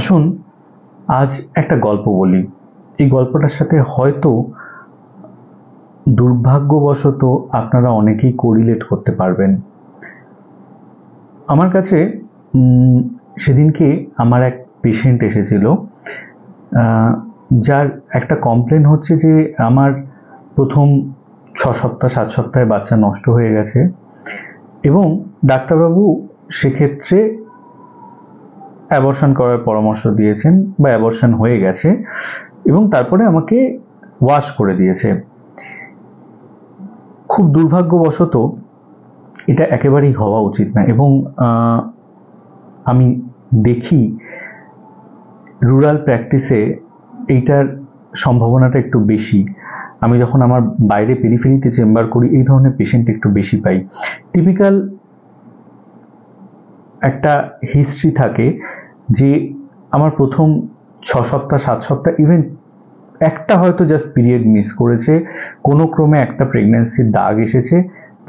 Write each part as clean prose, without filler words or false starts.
আসুন আজ একটা গল্প বলি। এই গল্পটার সাথে হয়তো দুর্ভাগ্যবশত আপনারা অনেকেই কোরিলেট করতে পারবেন। আমার কাছে সেদিনকে আমার এক পেশেন্ট এসেছিল, যার একটা কমপ্লেন হচ্ছে যে আমার প্রথম 6-7 সপ্তাহে বাচ্চা নষ্ট হয়ে গেছে এবং ডাক্তারবাবু সেক্ষেত্রে অ্যাবর্শন করার পরামর্শ দিয়েছেন বা অ্যাবর্শন হয়ে গেছে এবং তারপরে আমাকে ওয়াশ করে দিয়েছে। খুব দুর্ভাগ্যবশত এটা একেবারেই হওয়া উচিত না এবং আমি দেখি রুরাল প্র্যাকটিসে এইটার সম্ভাবনাটা একটু বেশি। আমি যখন আমার বাইরে পেরিফেরিতে চেম্বার করি এই ধরনের পেশেন্ট একটু বেশি পাই। টিপিক্যাল একটা হিস্ট্রি থাকে যে আমার প্রথম 6-7 সপ্তাহ ইভেন একটা হয়তো জাস্ট পিরিয়ড মিস করেছে, কোনো ক্রমে একটা প্রেগন্যান্সির দাগ এসেছে,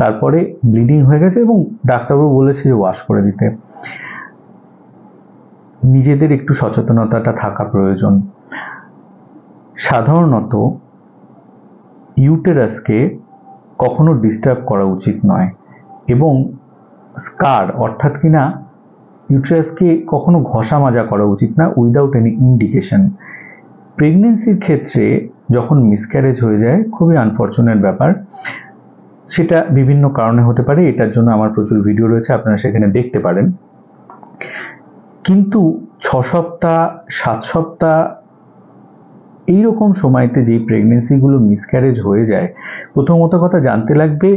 তারপরে ব্লিডিং হয়ে গেছে এবং ডাক্তারবাবু বলেছে যে ওয়াশ করে দিতে। নিজেদের একটু সচেতনতাটা থাকা প্রয়োজন। সাধারণত ইউটেরাসকে কখনো ডিস্টার্ব করা উচিত নয় এবং স্কার অর্থাৎ কিনা ইউটেরাসকে কখনো ঘষা মাজা করা উচিত না উইদাউট এনি ইন্ডিকেশন। প্রেগনেন্সির ক্ষেত্রে যখন মিসক্যারেজ হয়ে যায় খুবই আনফর্চুনেট ব্যাপার, সেটা বিভিন্ন কারণে হতে পারে, এটার জন্য আমার প্রচুর ভিডিও রয়েছে, আপনারা সেখানে দেখতে পারেন। কিন্তু 6 সপ্তাহ 7 সপ্তাহ এইরকম সময়তে যে প্রেগনেন্সিগুলো মিসক্যারেজ হয়ে যায়, প্রথমত কথা জানতে লাগবে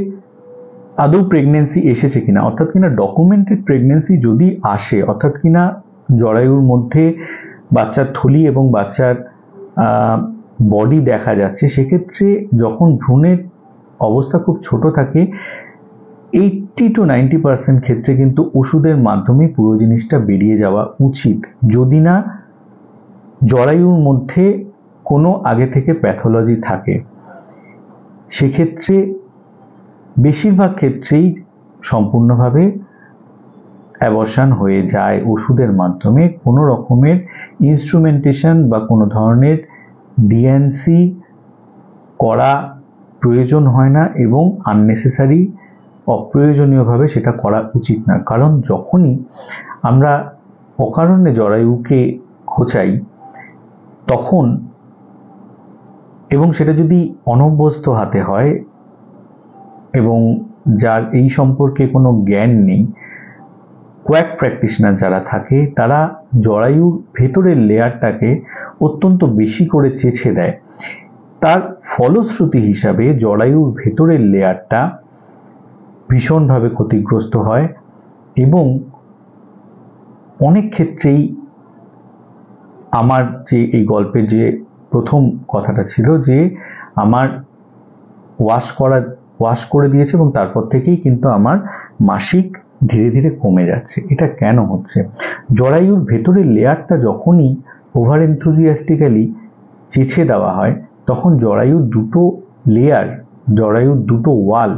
আদৌ প্রেগনেন্সি এসেছে কিনা, অর্থাৎ কিনা ডকুমেন্টেড প্রেগনেন্সি যদি আসে, অর্থাৎ কিনা জরায়ুর মধ্যে বাচ্চার থলি এবং বাচ্চার বডি দেখা যাচ্ছে, সেক্ষেত্রে যখন ভ্রূণের অবস্থা খুব ছোট থাকে 80-90% ক্ষেত্রে কিন্তু ওষুধের মাধ্যমে পুরো জিনিসটা বেরিয়ে যাওয়া উচিত, যদি না জরায়ুর মধ্যে কোনো আগে থেকে প্যাথোলজি থাকে। সেক্ষেত্রে বেশিরভাগ ক্ষেত্রেই সম্পূর্ণভাবে অ্যাবর্শন হয়ে যায় ওষুধের মাধ্যমে। কোনো রকমের ইনস্ট্রুমেন্টেশন বা কোনো ধরনের ডিএনসি করা প্রয়োজন হয় না এবং আননেসেসারি অপ্রয়োজনীয়ভাবে সেটা করা উচিত না। কারণ যখনই আমরা অকারণে জরায়ুকে খোঁচাই তখন, এবং সেটা যদি অনভ্যস্ত হাতে হয় এবং যার এই সম্পর্কে কোনো জ্ঞান নেই, কোয়াক প্র্যাকটিশনার যারা থাকে তারা জরায়ুর ভেতরের লেয়ারটাকে অত্যন্ত বেশি করে চেঁচে দেয়। তার ফলশ্রুতি হিসাবে জরায়ুর ভেতরের লেয়ারটা ভীষণভাবে ক্ষতিগ্রস্ত হয় এবং অনেক ক্ষেত্রেই আমার যে এই গল্পের যে প্রথম কথাটা ছিল যে আমার ওয়াশ করে দিয়েছে এবং তারপর থেকেই কিন্তু আমার মাসিক ধীরে ধীরে কমে যাচ্ছে। এটা কেন হচ্ছে? জরায়ুর ভেতরের লেয়ারটা যখনই ওভার এনথুজিয়াস্টিক্যালি চেঁচে দেওয়া হয় তখন জরায়ুর দুটো লেয়ার, জরায়ুর দুটো ওয়াল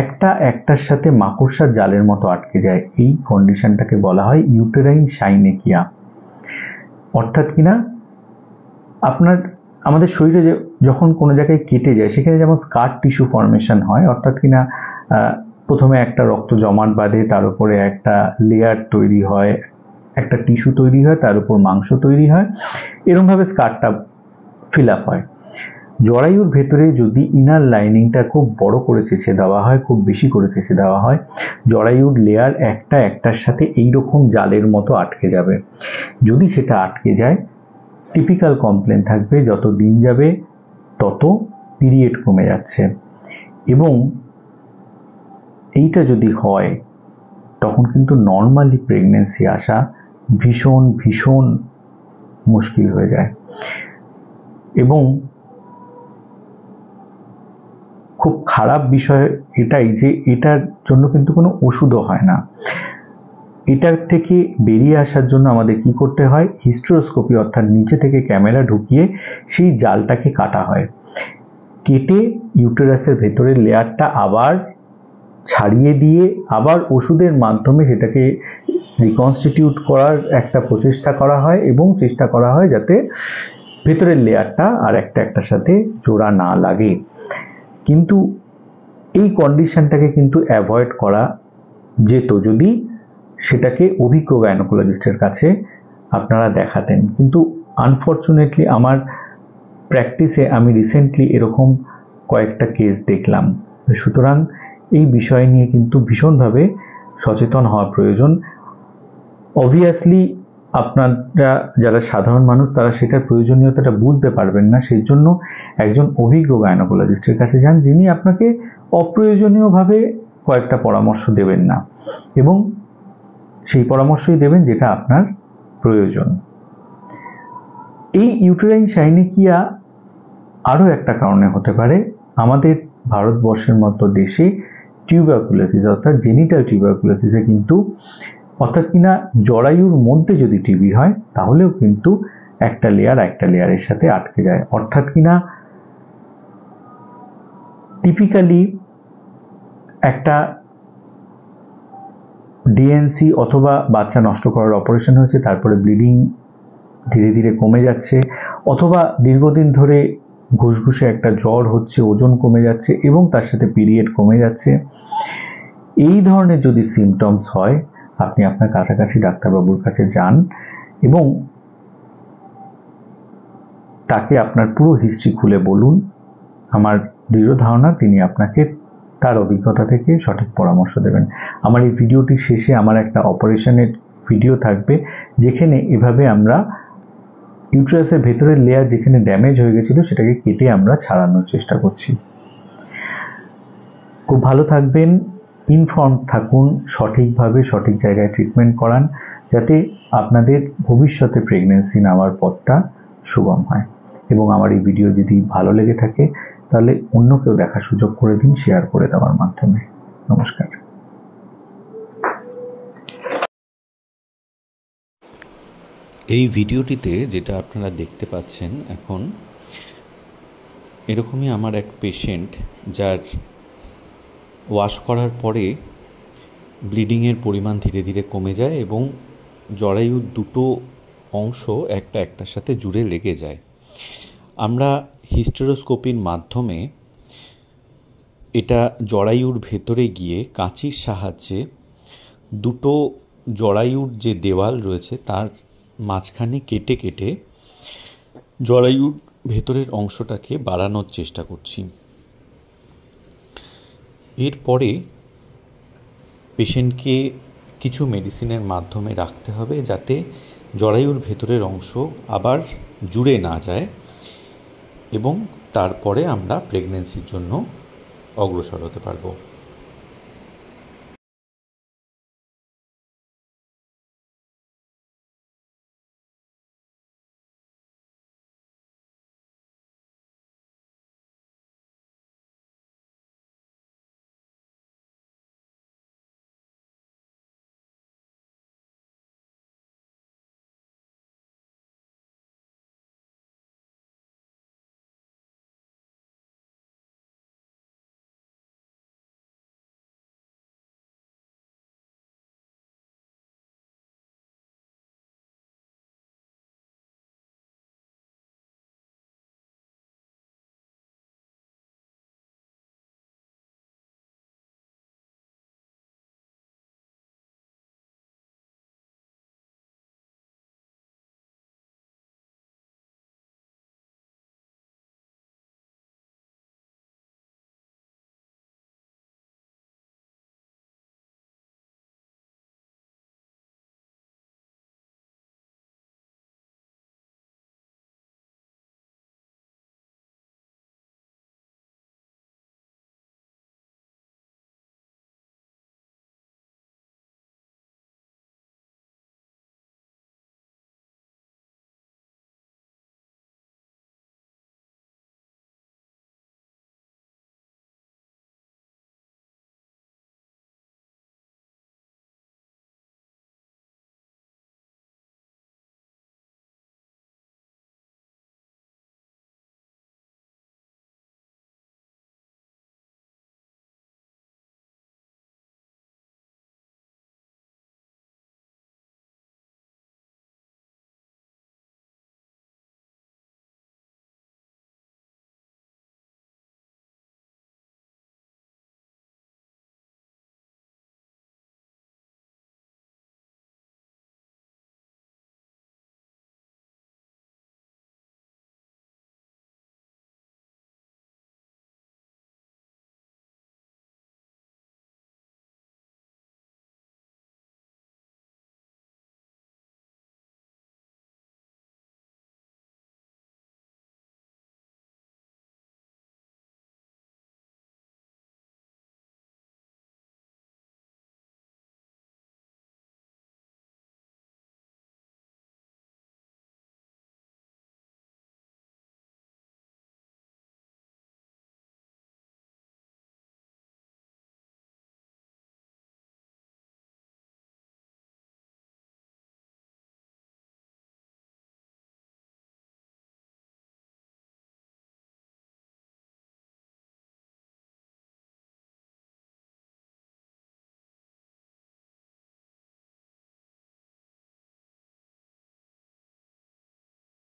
একটা একটার সাথে মাকড়সার জালের মতো আটকে যায়। এই কন্ডিশনটাকে বলা হয় ইউটেরাইন সাইনেকিয়া। অর্থাৎ কিনা আমাদের শরীরে যখন কোনো জায়গায় কেটে যায় সেখানে যেমন স্কার টিস্যু ফর্মেশন হয়, অর্থাৎ কিনা প্রথমে একটা রক্ত জমাট বাঁধে, তার উপরে একটা লেয়ার তৈরি হয়, একটা টিস্যু তৈরি হয়, তার উপর মাংস তৈরি হয়, এরকমভাবে স্কারটা ফিল আপ হয়। জরায়ুর ভেতরে যদি ইনার লাইনিংটা খুব বড় করে চেঁচে দেওয়া হয়, খুব বেশি করে চেঁচে দেওয়া হয়, জরায়ুর লেয়ার একটা একটার সাথে এইরকম জালের মতো আটকে যাবে। যদি সেটা আটকে যায় টিপিক্যাল কমপ্লেন থাকবে যত দিন যাবে তত পিরিয়ড কমে যাচ্ছে, এবং এইটা যদি হয় তখন কিন্তু নর্মালি প্রেগনেন্সি আসা ভীষণ ভীষণ মুশকিল হয়ে যায়। এবং খুব খারাপ বিষয় এটাই যে এটার জন্য কিন্তু কোনো ওষুধও হয় না। এটার থেকে বেরিয়ে আসার জন্য আমাদের কি করতে হয়? হিস্টেরোস্কোপি, অর্থাৎ নিচে থেকে ক্যামেরা ঢুকিয়ে সেই জালটাকে কাটা হয়। কেটে ইউটেরাসের ভেতরের লেয়ারটা আবার ছাড়িয়ে দিয়ে আবার ওষুধের মাধ্যমে সেটাকে রিকনস্টিটিউট করার একটা প্রচেষ্টা করা হয় এবং চেষ্টা করা হয় যাতে ভেতরের লেয়ারটা আর একটার সাথে জোড়া না লাগে। কিন্তু এই কন্ডিশনটাকে কিন্তু অ্যাভয়েড করা যেত যদি সেটাকে অভিজ্ঞ গাইনোকোলজিস্টের কাছে আপনারা দেখাতেন। কিন্তু আনফর্চুনেটলি আমার প্র্যাকটিসে আমি রিসেন্টলি এরকম কয়েকটা কেস দেখলাম। সুতরাং এই বিষয় নিয়ে কিন্তু ভীষণভাবে সচেতন হওয়া প্রয়োজন। অবভিয়াসলি আপনারা যারা সাধারণ মানুষ তারা সেটার প্রয়োজনীয়তাটা বুঝতে পারবেন না, সেই জন্য একজন অভিজ্ঞ গাইনোকোলজিস্টের কাছে যান, যিনি আপনাকে অপ্রয়োজনীয়ভাবে কয়েকটা পরামর্শ দেবেন না এবং সেই পরামর্শই দেবেন যেটা আপনার প্রয়োজন। এই ইউটেরাইন সাইনিকিয়া আরও একটা কারণে হতে পারে। আমাদের ভারতবর্ষের মতো দেশে টিউবারকুলোসিস অর্থাৎ জেনিটাল টিউবারকুলোসিসে কিন্তু অর্থাৎ কিনা জরায়ুর মধ্যে যদি টিবি হয় তাহলেও কিন্তু একটা লেয়ারের সাথে আটকে যায়। অর্থাৎ কিনা টিপিক্যালি একটা ডিএনসি অথবা বাচ্চা নষ্ট করার অপারেশন হয়েছে, তারপরে ব্লিডিং ধীরে ধীরে কমে যাচ্ছে, অথবা দীর্ঘদিন ধরে ঘুষঘুষে একটা জ্বর হচ্ছে, ওজন কমে যাচ্ছে এবং তার সাথে পিরিয়ড কমে যাচ্ছে। এই ধরনের যদি সিমটমস হয় আপনি আপনার কাছাকাছি ডাক্তারবাবুর কাছে যান এবং তাকে আপনার পুরো হিস্ট্রি খুলে বলুন। আমার দৃঢ় ধারণা তিনি আপনাকে তার অভিজ্ঞতা থেকে সঠিক পরামর্শ দেবেন। আমার এই ভিডিওটির শেষে আমার একটা অপারেশনের ভিডিও থাকবে, যেখানে এভাবে আমরা ইউটেরাসের ভেতরের লেয়ার যেখানে ড্যামেজ হয়ে গেছিল সেটাকে কেটে আমরা ছাড়ানোর চেষ্টা করছি। খুব ভালো থাকবেন, ইনফর্ম থাকুন, সঠিকভাবে সঠিক জায়গায় ট্রিটমেন্ট করান, যাতে আপনাদের ভবিষ্যতে প্রেগন্যান্সি নেওয়ার পথটা সুগম হয়। এবং আমার এই ভিডিও যদি ভালো লেগে থাকে তাহলে অন্যকেও দেখার সুযোগ করে দিন শেয়ার করে দেওয়ার মাধ্যমে। নমস্কার। এই ভিডিওটিতে যেটা আপনারা দেখতে পাচ্ছেন এখন, এরকমই আমার এক পেশেন্ট যার ওয়াশ করার পরে ব্লিডিংয়ের পরিমাণ ধীরে ধীরে কমে যায় এবং জরায়ুর দুটো অংশ একটার সাথে জুড়ে লেগে যায়। আমরা হিস্টেরোস্কোপির মাধ্যমে এটা জরায়ুর ভেতরে গিয়ে কাঁচির সাহায্যে দুটো জরায়ুর যে দেওয়াল রয়েছে তার মাঝখানে কেটে কেটে জরায়ুর ভেতরের অংশটাকে বাড়ানোর চেষ্টা করছি। এরপরে পেশেন্টকে কিছু মেডিসিনের মাধ্যমে রাখতে হবে যাতে জরায়ুর ভেতরের অংশ আবার জুড়ে না যায় এবং তারপরে আমরা প্রেগন্যান্সির জন্য অগ্রসর হতে পারবো।